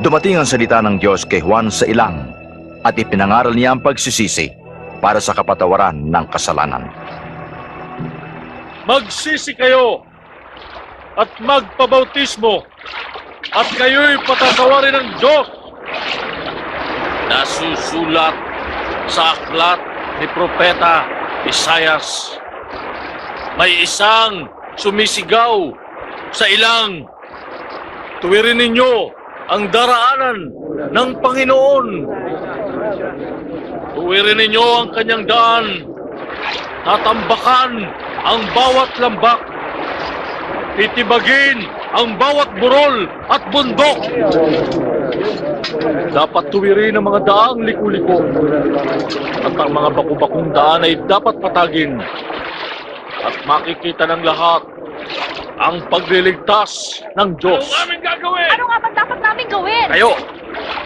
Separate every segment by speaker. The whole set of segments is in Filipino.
Speaker 1: Dumating ang salita ng Diyos kay Juan sa ilang at ipinangaral niya ang pagsisisi para sa kapatawaran ng kasalanan.
Speaker 2: Magsisi kayo at magpabautismo at kayo'y patatawarin ng Diyos. Nasusulat sa aklat ni Propeta Isaias. May isang sumisigaw sa ilang, tuwirin ninyo ang daraanan ng Panginoon. Tuwirin ninyo ang kanyang daan. Tatambakan ang bawat lambak. Titibagin ang bawat burol at bundok. Dapat tuwirin ang mga daang liku-liko. At ang mga baku-bakong daan ay dapat patagin. At makikita ng lahat ang pagliligtas ng Diyos. Ano aming gagawin?
Speaker 3: Ano nga ba dapat namin gawin?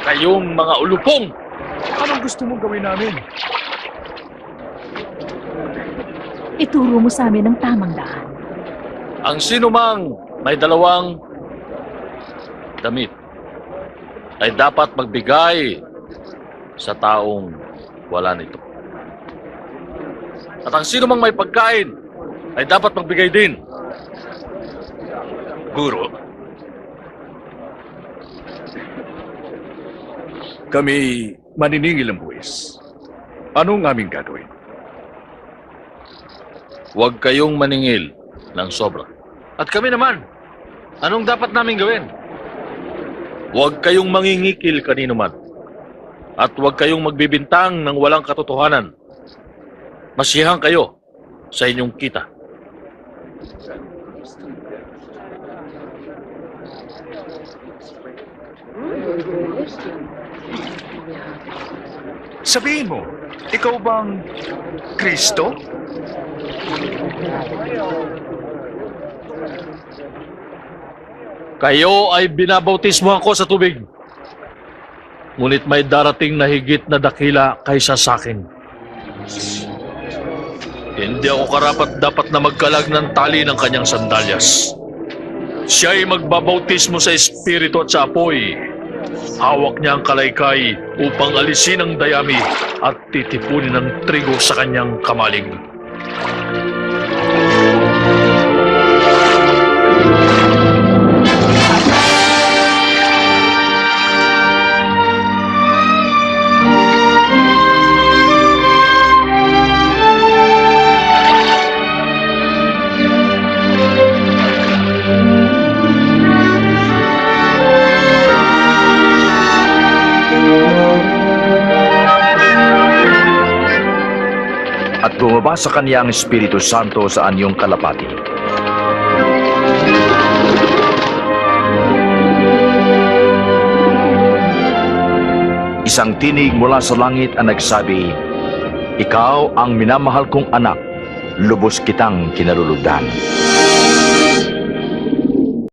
Speaker 2: Kayong mga ulupong.
Speaker 4: Anong gusto mong gawin namin?
Speaker 3: Ituro mo sa amin ang tamang daan.
Speaker 2: Ang sinumang may dalawang damit ay dapat magbigay sa taong wala nito. At ang sinumang may pagkain ay dapat magbigay din. Guro,
Speaker 4: Kami maniningil ang buwis. Anong aming gagawin?
Speaker 2: huwag kayong maningil ng sobra. At kami naman, anong dapat namin gawin? Huwag kayong mangingikil kanino man. At huwag kayong magbibintang ng walang katotohanan. Masiyahan kayo sa inyong kita.
Speaker 4: Sabihin mo, ikaw bang Kristo?
Speaker 2: Kayo ay binabautismohan ko sa tubig. Ngunit may darating na higit na dakila kaysa sa akin. Hindi ako karapat-dapat na magkalag ng tali ng kanyang sandalyas. Siya ay magbabautismo sa Espiritu at sa apoy. Hawak niya ang kalaykay upang alisin ang dayami at titipunin ang trigo sa kanyang kamalig.
Speaker 1: At bumaba sa kanya ang Espiritu Santo sa anyong kalapati. Isang tinig mula sa langit ang nagsabi, "Ikaw ang minamahal kong anak, lubos kitang kinalulugdan."